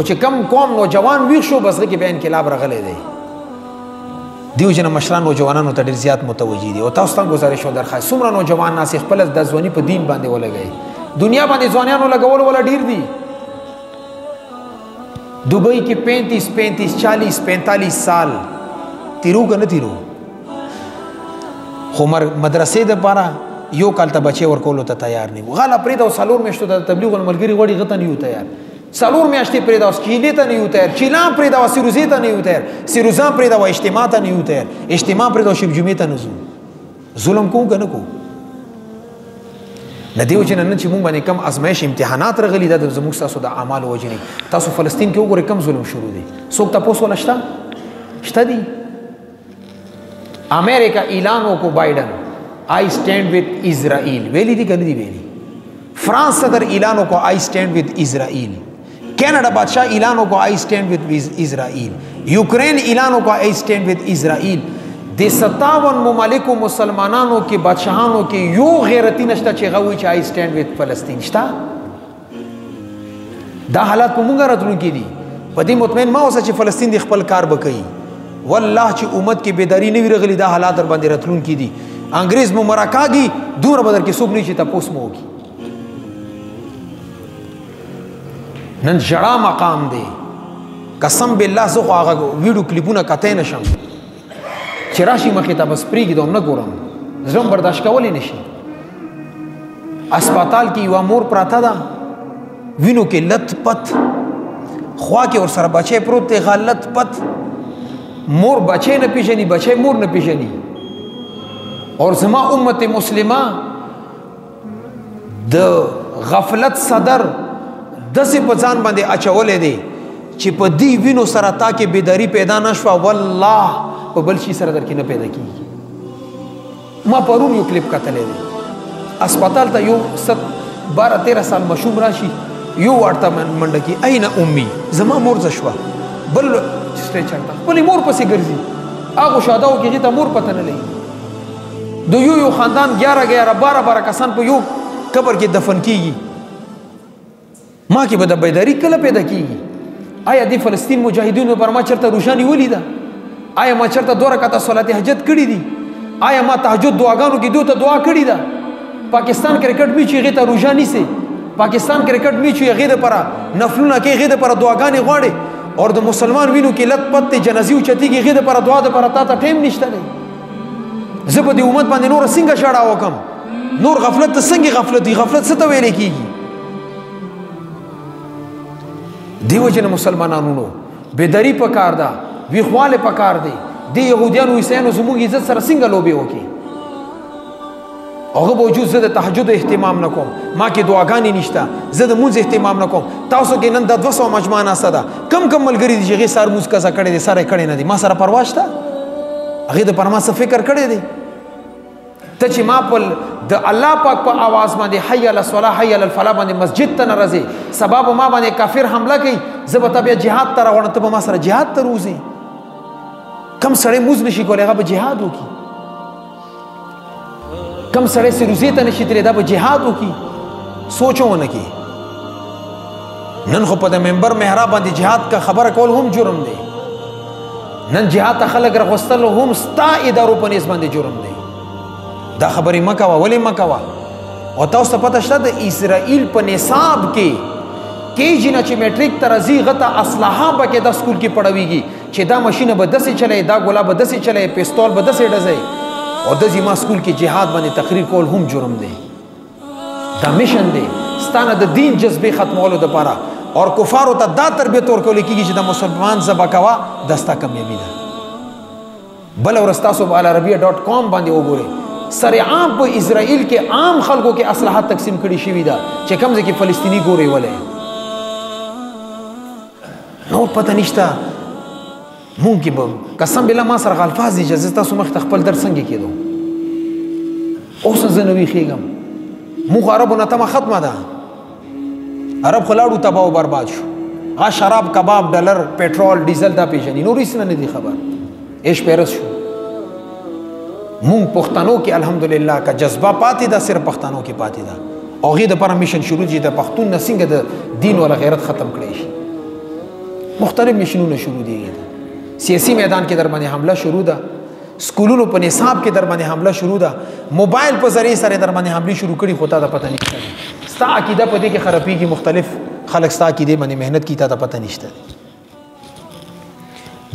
او چې کم قوم نوجوان ویښ شو بس هغې کې بیا انقلاب راغلی دی دیو جن مشران نوجوانانو ته ډېر زیات متوجي دي او تاسو ته گزارش او درخواست څومره نوجوان ناس خپل د ځواني په دین باندې ولګوي دنیا باندې ځوانانو لګول ولا ډېر دي दुबई کې 35 35 40 45 سال تیرو که نه تیرو خو مدرسې دپاره یو کال ته بچې ورکولو ته تیار نه وو غاله پرېږده او څلور میاشتو ته د تبلیغ الملګري غړي هغه ته نه یو تیار څلور میاشتې پرېږده اوس کیلې ته نه یو تیار چیلان پرېږده او سیروزې ته نه یو تیار سیروزان پرېږده او اجتماع ته نه یو تیار اجتماع پرېږده او شب جمعې ته نه ځو ظلم کوو که نه کوو نه دیو چې نن چې مونږ باندې کم ازمایش امتحانات راغلي دا زموږ ستاسو د اعمالو وجې نه تاسو فلسطین کې وګورئ کم ظلم شروع دی څوک تپوس ولا شته شته دي امریکا اعلان وکړو بایډن آی اسټینډ وذ اسرائیل ویلي دي که نه دي ویلي فرانس صدر اعلان وکړو آی اسټینډ وذ اسرائیل کینیډا بادشاہ اعلان وکړو آی اسټینډ وذ اسرائیل یوکرین اعلان وکړو آی اسټینډ وذ اسرائیل د 57 ممالکو مسلمانانو کې بادشاهانو کې یو غیرتی نشته چې غوي چې آی سټینډ وذ فلسطین شته دا حالات په مونږ راتلونکي دي په دې مطمئن ما اوسه چې فلسطین د خپل کار وکړي والله چې امت کې بیداری نه وي رغلي دا حالات در باندې راتلونکي دي انګريز مو مرکاږي دومره بدر کې څوک نه چې تاسو مو وکي نن جړه مقام دی قسم بالله زه خو هغه ویډیو کلیپونه کته نشم چې راشي مخې ته بس پرېږدم نه ګورم زړه برداشت کولی نشي اسپتال کې یوه مور پراته ده وینو کې لت پت خوا کې ورسره بچی پروت دی غلط پت مور بچی نه پیژني بچی مور نه پیژني اور زما امت مسلمه د غفلت صدر داسې په ځان باندې اچولی دی چې په دې وینو سره تا کې بیداری پیدا نه شوه والله په بل شي سره در کې نه پیدا کېږي ما پرون یو کلیپ کتلی دی اسپتال ته یو 12-13 سال مشوم راشي یو ورته منډه کې این امي زما مور زه شوه بل سټریچر ته خپلې مور پسې ګرځي هغو شاداو کې هغې ته مور پته نه لګي د یو خاندان 11-12 کسان په یو قبر کې دفن کېږي ما کې به د بیداري کله پیدا کېږي آیا د فلسطین مجاهدینو پر ما چېرته روښاني ولیده آیا ما چرته 2 رکعته صلات حاجت کړی دي آیا ما تهجد دعاګانو کې دوی ته دعا کړې ده پاکستان کرکټ میچ هغې ته روژه نیسي پاکستان کرکټ میچ هغې دپاره نفلونه کوي هغې دپاره دعاګانې غواړي او د مسلمان وینو کې لت پت دی جنازې اوچتېږي هغې دپاره دعا دپاره تا ته ټایم نشته دی زه په دې امت باندې نوره څنګه ژړا وکړم نور غفلت ته څنګه غفلت دی غفلت څه ته ویلی کېږي دې وجې نه مسلمانانو بېدري پکار ده ویخواله پکار دی د يهوديانو عیسایانو زموږ عزت سره څنګه لوبې وکړي هغه باوجود زه د تهجد اهتمام نه کوم ما کې دعاګانې نشته زه د مونځ اهتمام نه کوم تاسو کې نن د 200 مجموعه ناسته ده کم ملګري دي چې هغې سار مونځ قضا کړی دی سر یې کړی نه دی ما سره پروا شته هغې د پر ما څه فکر کړی دی ته چې ما په د الله پاک په आवाज باندې حي علی الصلاه حي علی الفلاح باندې مسجد ته نه راځې سبب ما باندې کافر حمله کوي زه به ته بیا جهاد ته راوړم ته به ما سره جهاد ته روزي کم سړی موز نشي کولی هغه به جهاد وکړي کم سړی سروزې ته نشي تللی دا به جهاد وکړي سوچ ونه کړي نن خو په د منبر محراب باندې جهاد کا خبره کول هم جرم دی نن جهاد ته خلک راغوستل هم ستا ادارو په نسبت باندې جرم دی دا خبرې مه کوه ولې مه کوه او تاسو ته پته شته د اسرائیل په نصاب کې کېجي نه چې میټریک ته راځي هغه ته اسلحه به کې دا سکول کې پړویږي چې دا ماشینه به داسې چلی دا ګوله به داسې چلی پستول به داسې ډزی او د زما سکول کې جهاد باندې تقریر کول هم جرم دی دا میشن دی ستانه د دین جذبې ختمولو دپاره اور کفارو ته دا تربیت ورکول کېږي چې د مسلمان ذبح کوه دا ستا کامیابي ده بله ورځ تاسو په العربیه.com باندې وګورئ سرعام په اسرائیل کې عام خلکو کې اسلحه تقسیم کړي شوي ده چې کوم ځای کې فلسطیني ګورئ ولی نور پته نشته مونږ کې به قسم بالله ما سره الفاظ دي چې زه تاسو مخې ته خپل درد څنګه کېدو اوس زه نه ویښېږم مونږ عربو نه تمه ختمه ده عرب خو لاړو تباه و برباد شو هغه شراب کباب ډالر پټرول ډیزل دا پیژني نور هېڅ نه دي خبر عیش پیرس شو مونږ پښتنو کې الحمدلله که جذبه پاتې ده صرف پښتنو کې پاتې ده او هغې دپاره میشن شروع چې د پښتون نه څنګه د دین ولا غیرت ختم کړی شي مختلف مشنونه شروع دي سیاسی میدان کې در باندې حمله شروع ده سکولونو په نصاب کې در باندې حمله شروع ده موبایل په ذریعہ سره در باندې حمله شروع کړي خو تا ته پته نشته ستا عقیده په دې کې خرابېږي مختلف خلک ستا عقیده باندې مهنت کی تا ته پته نشته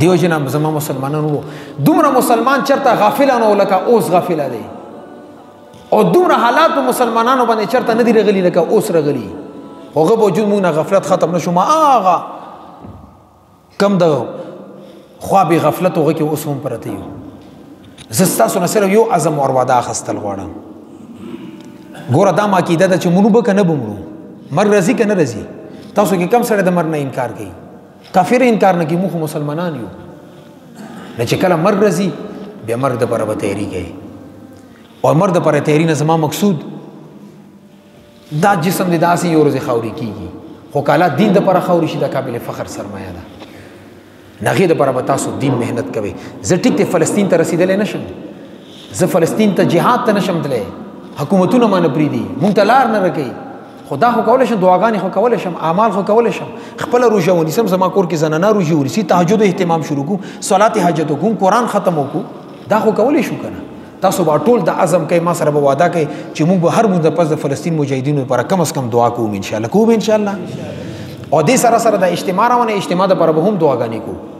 دیو جنا زما مسلمانانو دومره مسلمان چرته غافل نه لکه اوس غافل دی او دومره حالات په مسلمانانو باندې چرته نه دی رغلی لکه اوس رغلی هغه وجود مونږه غفلت ختم نشو ما آغا کم د خواب غفلت هغه کې اوس هم پرته یو زستا سره سره یو عزم او وعده خستل غواړم ګوره دا ما عقیده ده چې مونږ به کنه بمړو مر رضی کنه رضی تاسو کې کم سره د مر نه انکار کوي کافر انکار نه کوي موږ مسلمانان یو نه چې کله مر رضی بیا مرګ د پره به تیاری کوي او مرګ د پره تیاری نه زما مقصود دا جسم د داسې یو ورځ خاوري کیږي خو کاله دین د پره خاوري شي د قابل فخر سرمایه ده نغې د پره به تاسو دین مهنت کوي زه ټیک ته فلسطین ته رسیدلې نشم زه فلسطین ته جهاد ته نشم تللی حکومتونه مان پریدي مونږ ته لار نه رکي خدا خو کولای شم دعاګانې خو کولای شم اعمال خو کولای شم خپل روزه ونیسم زما کور کې زنانه روزه ونیسي تهجد اهتمام شروع کو صلات حاجت کو قرآن ختم وکړو دا خو کولای شو کنه تاسو به ټول د عزم کوي ما سره به وعده کوي چې موږ به هر موږ د پس د فلسطین مجاهدینو لپاره کم از کم دعا کوو ان شاء الله او دې سره سره د اجتماع راونه اجتماع د پر به هم دعاګانې کوو